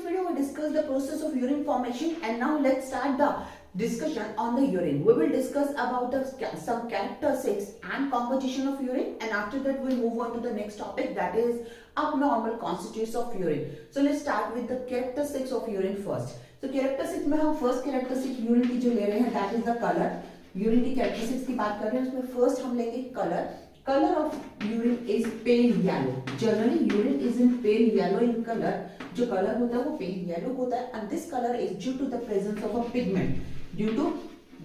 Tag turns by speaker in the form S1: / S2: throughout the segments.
S1: video we discussed the process of urine formation, and now let's start the discussion on the urine. We will discuss about some characteristics and composition of urine, and after that we'll move on to the next topic, that is abnormal constitutes of urine. So let's start with the characteristics of urine first. So characteristics में हम first characteristic urine की जो ले रहे हैं, that is the color. Urine की characteristics की बात कर रहे हैं, उसमें first हम लेंगे color. Color of urine is pale yellow. Generally urine is in pale yellow in color. जो color होता है वो pale yellow होता है, and this color is due to the presence of a pigment. Due to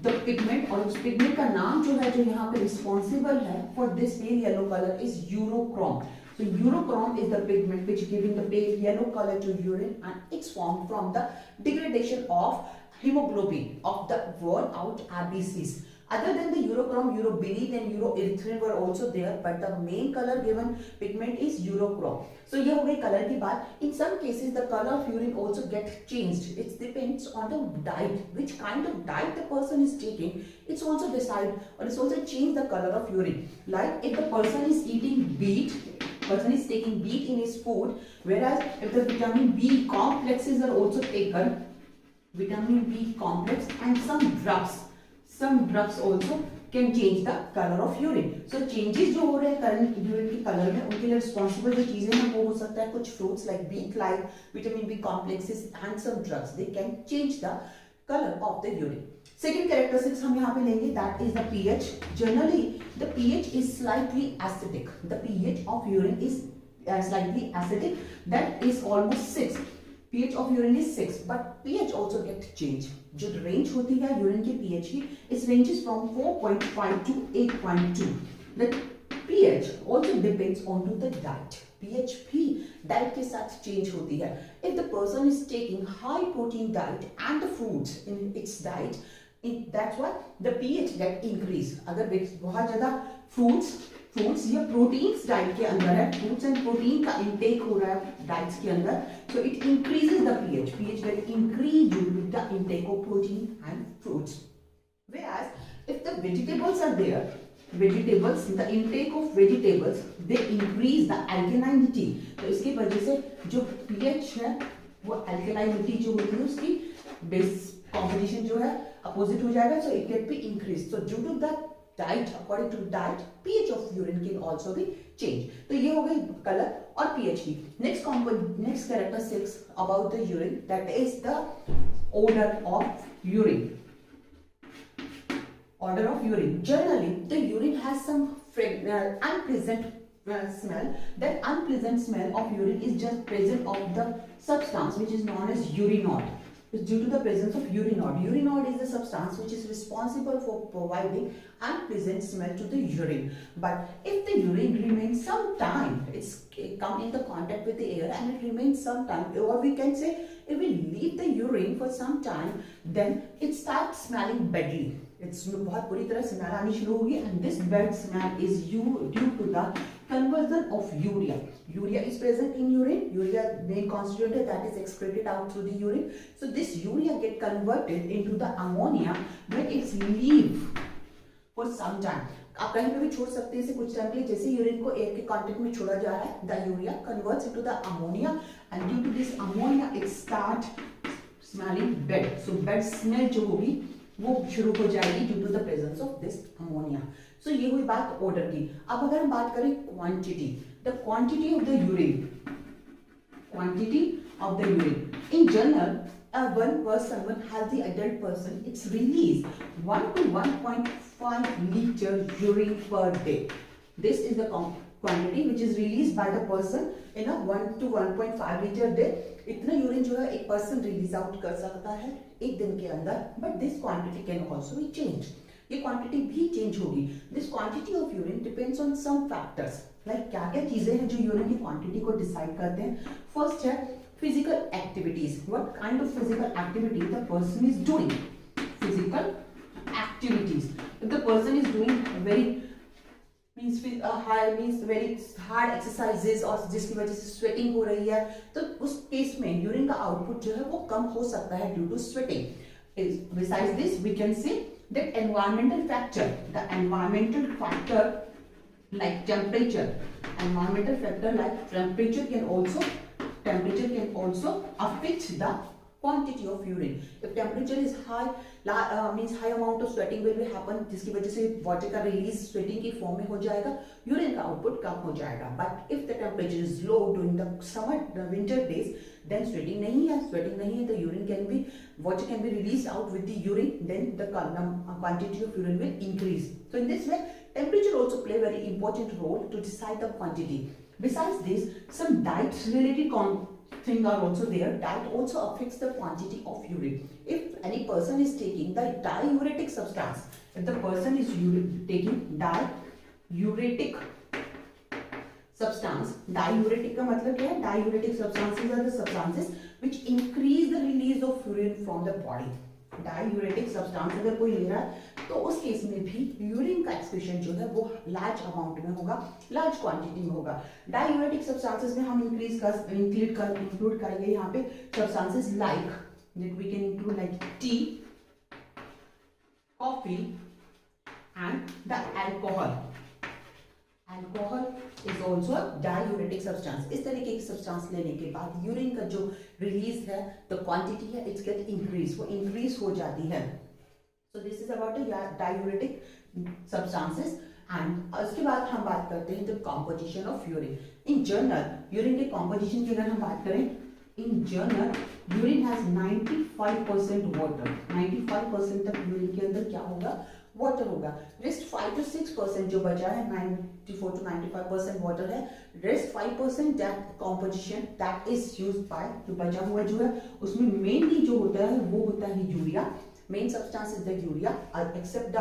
S1: the pigment, और उस pigment का नाम जो है, जो यहाँ पे responsible है for this pale yellow color is urochrome. So urochrome is the pigment which giving the pale yellow color to urine, and it's formed from the degradation of hemoglobin of the worn out RBCs. Other than the urochrome, urobilin and uroerythrin were also there, but the main color given pigment is urochrome. So ये हो गई color की बात. In some cases the color of urine also gets changed. It depends on the diet, which kind of diet the person is taking. It's also decide, or it's also change the color of urine. Like if the person is eating beet, person is taking beet in his food, whereas if the vitamin B complexes are also taken, vitamin B complex and some drugs also can change the color of urine. So changes जो हो रहे हैं current urine की color में, उनके लिए responsible जो चीजें हैं वो हो सकता है कुछ fruits like beet like vitamin B complexes and some drugs. They can change the color of the urine. Second characteristics हम यहाँ पे लेंगे, that is the pH. Generally the pH is slightly acidic. The pH of urine is slightly acidic. That is almost 6. pH of urine is 6, but pH also gets changed. जो range होती है urine के pH की, it ranges from 4.5 to 8.2. The pH also depends on to the diet. pH भी diet के साथ change होती है. If the person is taking high protein diet and the fruits in its diet, that's why the pH get increased. अगर बहुत ज़्यादा fruits या proteins diet के अंदर है, fruits and protein का intake हो रहा है diets के अंदर, so it increases the pH. pH will increase due to the intake of protein and fruits. Whereas if the vegetables are there, vegetables, the intake of vegetables, they increase the alkalinity. तो इसकी वजह से जो pH है वो alkalinity जो होती है उसकी base composition जो है opposite हो जाएगा, so it get be increased. So due to that diet, according to diet, pH of urine can also be changed. तो ये हो गई color और pH की. Next characteristics about the urine, that is the odor of urine. Odor of urine. Generally, the urine has some unpleasant smell. That unpleasant smell of urine is just present of the substance which is known as urinol. It's due to the presence of urinol. Urinol is the substance which is responsible for providing unpleasant smell to the urine. But if the urine remains some time, it come in the contact with the air and it remains some time, or we can say if we leave the urine for some time, then it starts smelling badly. It's बहुत बुरी तरह smell आनी शुरू होगी, and this bad smell is due to the conversion of urea. Urea is present in urine. Urea main constituent that is excreted out through the urine. So this urea get converted into the ammonia when it's leave for some time. आप कहीं पे भी छोड़ सकते हैं इसे कुछ time के लिए. जैसे यूरिन को एयर के कांटेक्ट में छोड़ा जा रहा है, the urea converts into the ammonia, and due to this ammonia it start smelling bad. So bad smell जो होगी वो शुरू हो जाएगी due to the presence of this ammonia. So ये हुई बात odor की. अब अगर हम बात करें quantity, the quantity of the urine, in general, one healthy adult person, it's released 1 to 1.5 liter urine per day. This is the quantity which is released by the person in a 1 to 1.5 liter day. इतना urine जो है एक person release out कर सकता है एक दिन के अंदर, but this quantity can also be change. ये क्वांटिटी भी चेंज होगी. This quantity of urine depends on some factors. Like क्या क्या चीजें हैं जो यूरिन की क्वांटिटी को डिसाइड करते हैं. फर्स्ट है physical activities. What kind of physical activity the person is doing. Physical activities, if the person is doing very very hard exercises और जिसकी वजह से स्वेटिंग हो रही है, तो उस केस में यूरिन का आउटपुट जो है वो कम हो सकता है due to sweating. Besides this, we can say that environmental factor, the environmental factor like temperature can also temperature can also affect the quantity of urine. If temperature is high, means high amount of sweating will be happen, जिसकी वजह से water का release sweating की form में हो जाएगा, urine का output कम हो जाएगा. But if the temperature is low during the summer, the winter days, then sweating नहीं है, the urine can be, water can be released out with the urine, then the quantity of urine will increase. So in this way, temperature also play a very important role to decide the quantity. Besides this, some diet related things are also there. Diet also affects the quantity of urine. If any person is taking the diuretic substance, if the person is taking diuretic substance, diuretic का मतलब क्या है? Diuretic substances are the substances which increase the release of urine from the body. Diuretic substance अगर कोई ले रहा है तो उस केस में भी यूरिन का एक्सक्रीशन जो है वो लार्ज अमाउंट में होगा, लार्ज क्वांटिटी में होगा. डायूरेटिक सब्सटेंसेस में हम इंक्लूड करेंगे यहाँ पे substances like that we can include like tea, coffee and the alcohol. Alcohol is also diuretic substance. इस तरीके की सब्सटेंस लेने के बाद यूरिन का जो रिलीज है, द क्वांटिटी है, इट्स गेट इंक्रीज, वो इंक्रीज हो जाती है. So this is about the diuretic substances. And उसके बाद हम बात करते हैं the composition of urine. In general urine के कॉम्पोजिशन की अगर हम बात करें, in general urine has 95% water. 95% तक यूरिन के अंदर क्या होगा? वाटर होगा. रेस्ट 5 to 6% जो बचा है, 94 to 95% वाटर है. Rest 5% that composition that is used by, जो बचा हुआ जो है उसमें मेनली जो होता है वो होता है urea. Main substance is the urea, except the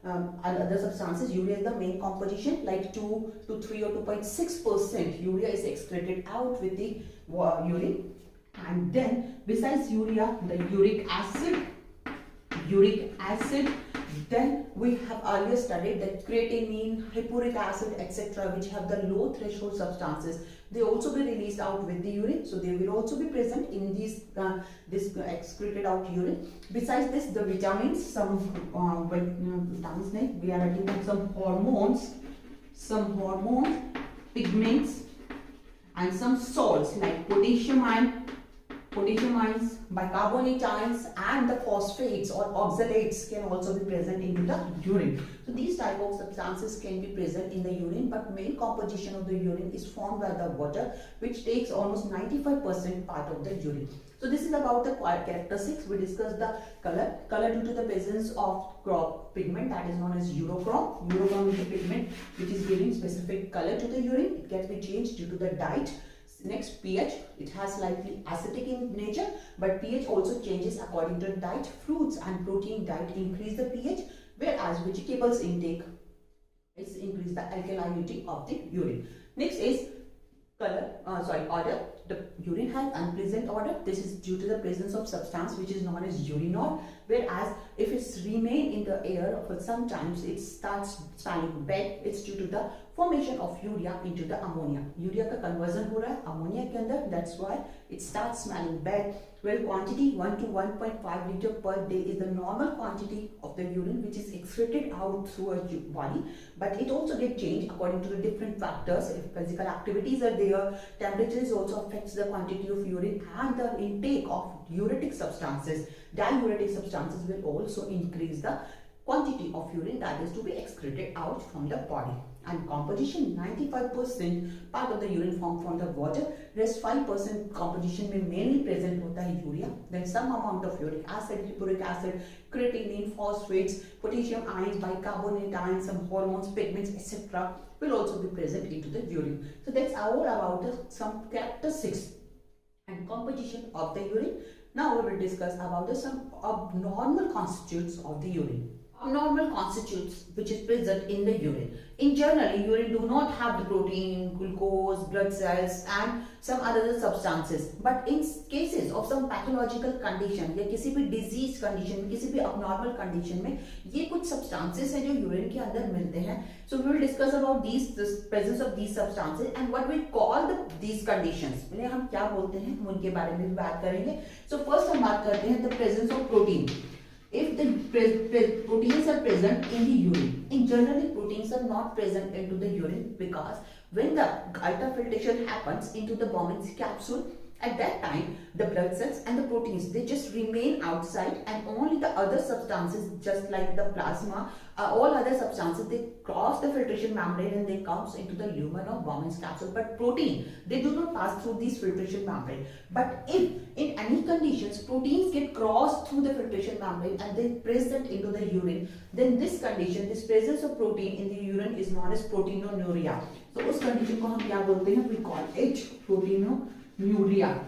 S1: other substances. Urea is the main composition, like 2 to 3 or 2.6% urea is excreted out with the urine. And then besides urea, the uric acid, then we have earlier studied that creatinine, hippuric acid, etc., which have the low threshold substances, they also be released out with the urine, so they will also be present in these this excreted out urine. Besides this, the vitamins, some vitamins, we are writing some hormones, pigments, and some salts like potassium ions, bicarbonate ions, and the phosphates or oxalates can also be present in the urine. So these type of substances can be present in the urine, but main composition of the urine is formed by the water, which takes almost 95% part of the urine. So this is about the characteristics. We discussed the color due to the presence of pigment, that is known as urochrome. Urochrome is the pigment which is giving specific color to the urine. It can be changed due to the diet. Next, pH. It has slightly acidic in nature, but pH also changes according to diet. Fruits and protein diet increase the pH, whereas vegetables intake is increase the alkalinity of the urine. Next is odor. The urine has unpleasant odor. This is due to the presence of substance which is known as urinol, whereas if it's remain in the air for some times, it starts smelling bad. It's due to the formation of urea into the ammonia. Urea का conversion हो रहा है ammonia के अंदर, that's why it starts smelling bad. Well, quantity 1 to 1.5 liter per day is the normal quantity of the urine which is excreted out through a body, but it also get changed according to the different factors. If physical activities are there, temperatures also affects the quantity of urine, and the intake of diuretic substances. Diuretic substances will also increase the quantity of urine that is to be excreted out from the body. And composition, 95% part of the urine formed from the water, rest 5% composition में mainly present होता है urea. Then some amount of uric acid, hippuric acid, creatinine, phosphates, potassium ions, bicarbonate ions, some hormones, pigments, etc. will also be present into the urine. So that's all about some characteristics and composition of the urine. Now we will discuss about some abnormal constitutes of the urine. Abnormal constitutes which is present in the urine. In general, urine do not have the protein, glucose, blood cells and some other substances. But in cases of some pathological condition या किसी भी disease condition में, किसी भी abnormal condition में ये कुछ substances हैं जो urine के अंदर मिलते हैं. So we will discuss about the presence of these substances and what we call these conditions. इन्हें हम क्या बोलते हैं, हम उनके बारे में भी बात करेंगे. So first हम बात करते हैं the presence of protein. If the proteins are present in the urine, in generally proteins are not present into the urine because when the ultrafiltration happens into the Bowman's capsule, At that time, the blood cells and the proteins, they just remain outside, and only the other substances, just like the plasma, all other substances, they cross the filtration membrane and they comes into the lumen of Bowman's capsule. But protein, they do not pass through this filtration membrane. But if in any conditions proteins get crossed through the filtration membrane and they present into the urine, then this condition, this presence of protein in the urine is known as proteinuria. So उस condition को हम क्या बोलते हैं? We call it proteinuria.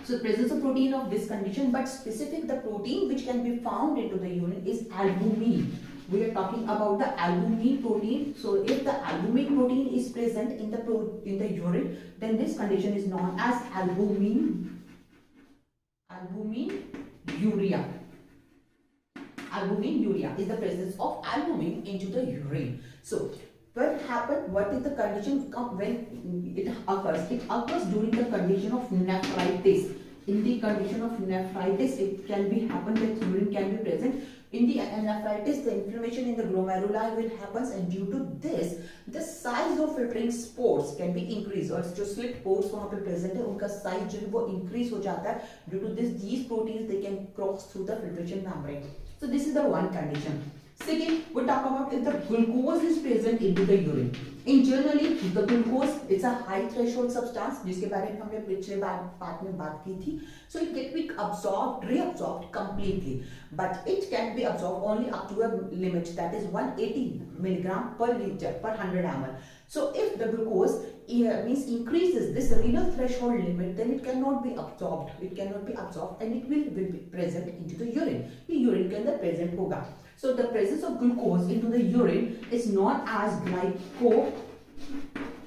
S1: So presence of protein of this condition, but specific the protein which can be found into the urine is albumin. We are talking about the albumin protein. So if the albumin protein is present in the urine, then this condition is known as albuminuria. Albuminuria is the presence of albumin into the urine. So what happens? What is the condition when it occurs? It occurs during the condition of nephritis. In the condition of nephritis, it can be happen that urine can be present. In the nephritis, the inflammation in the glomeruli will happen, and due to this, the size of filtering spores can be increased. और जो slit pores वहाँ पे present है, उनका size जो है वो increase हो जाता है. Due to this, these proteins they can cross through the filtration membrane. So this is the one condition. Second, we talk about if the glucose is present into the urine. In generally, the glucose it's a high threshold substance, जिसके बारे में हमने पिछले part में बात की थी. So it can be absorbed, reabsorbed completely, but it can be absorbed only up to a limit, that is 180 milligram per liter per 100 ml. So if the glucose means increases this renal threshold limit, then it cannot be absorbed. It cannot be absorbed, and it will be present into the urine. ये urine के अंदर present होगा. So the presence of glucose into the urine is known as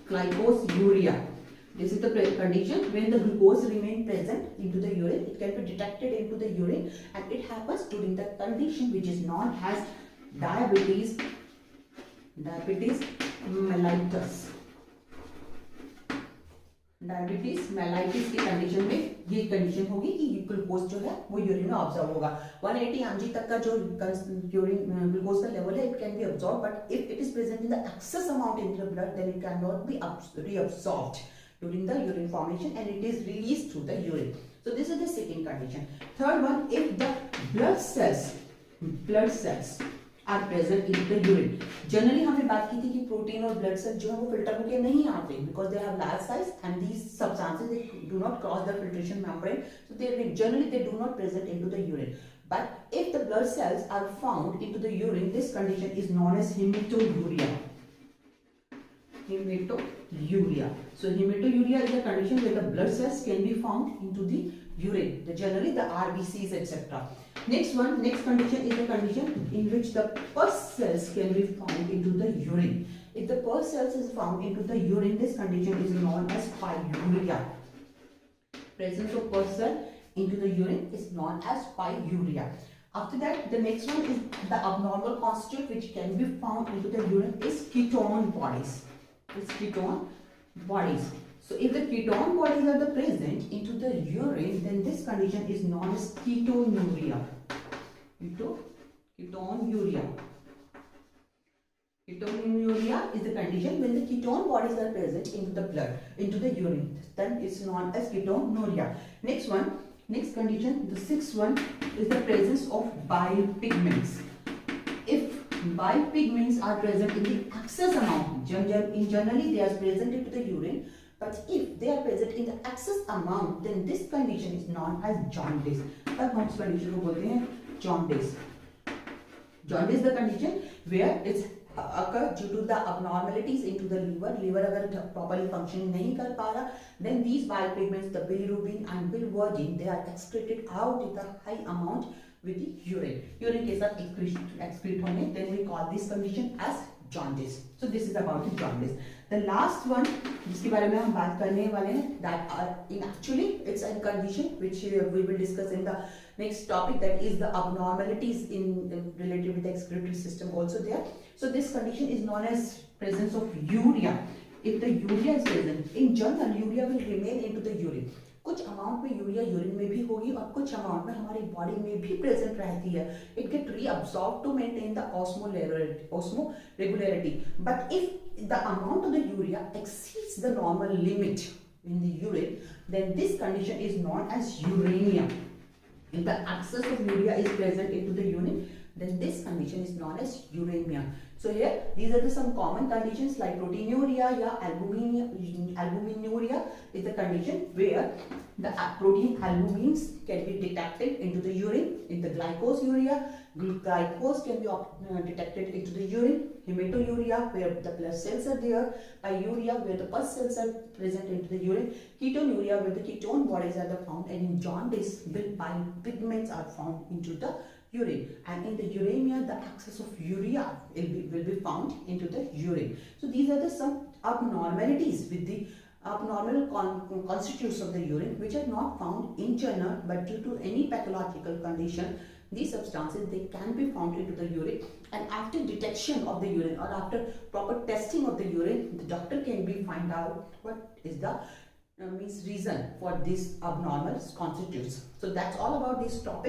S1: glycosuria. This is the condition when the glucose remain present into the urine. It can be detected into the urine, and it happens during the condition which is known as diabetes mellitus. Diabetes mellitus की condition में ये condition होगी कि glucose जो है वो urine में observe होगा. 180 mg तक का जो यूरिन ग्लूकोज का लेवल है, it can be observe, but if it is present in the excess amount in the blood, then it can not be reabsorbed during the urine formation, and it is released through the urine. So this is the second condition. Third one, if the blood cells are present in the urine. Generally हमने बात की थी कि protein और blood cell जो है वो filter होके नहीं आते, because they have large size and these substances they do not cross the filtration membrane, so they do not present into the urine. But if the blood cells are found into the urine, this condition is known as hematuria. So hematuria is a condition where the blood cells can be found into the urine. Generally the RBCs etc. Next condition is a condition in which the pus cells can be found into the urine. If the pus cells is found into the urine, this condition is known as pyuria. Presence of pus cell into the urine is known as pyuria. After that, the next one is the abnormal constitute which can be found into the urine is ketone bodies. So if the ketone bodies are present into the urine, then this condition is known as ketonuria. Ketonuria is the condition when the ketone bodies are present into the blood, into the urine. Then it's known as ketonuria. Next condition, the sixth one is the presence of bile pigments. If bile pigments are present in the excess amount, generally they are present into the urine, but if they are present in the excess amount, then this condition is known as jaundice. तब हम इस condition को बोलते हैं jaundice. Jaundice is the condition where it's occur due to the abnormalities into the liver. Liver अगर properly functioning नहीं कर पा रहा, then these bile pigments, the bilirubin and bilirubin, they are excreted out in the high amount with the urine. Urine के साथ excrete होने, then we call this condition as jaundice. So this is about the jaundice. The last one जिसके बारे में हम बात करने वाले हैं, that are in actually it's a condition which we will discuss in the next topic, that is the abnormalities in related with the excretory system also there. So this condition is known as presence of urea. If the urea is present, in general urea will remain into the urine. कुछ amount में urea urine में भी होगी और कुछ amount में हमारी body में भी प्रेजेंट रहती है. It get reabsorb to maintain the osmoregularity. But if the amount of the urea exceeds the normal limit, in the urine, then this condition is known as uremia. If the excess of urea is present into the urine, then this condition is known as uremia. So here, these are some common conditions like proteinuria or albuminuria is the condition where the protein albumins can be detected into the urine. In the glycosuria, glycose can be detected into the urine. Hematuria, where the blood cells are there. Pyuria, where the pus cells are present into the urine. Ketonuria, where the ketone bodies are found. And in jaundice, bile pigments are found into the urine. And in the uremia, the excess of urea will be found into the urine. So these are some abnormalities with the abnormal constitutes of the urine, which are not found in general, but due to any pathological condition, these substances, they can be found into the urine. And after detection of the urine or after proper testing of the urine, the doctor can find out what is the reason for these abnormal constitutes. So that's all about this topic.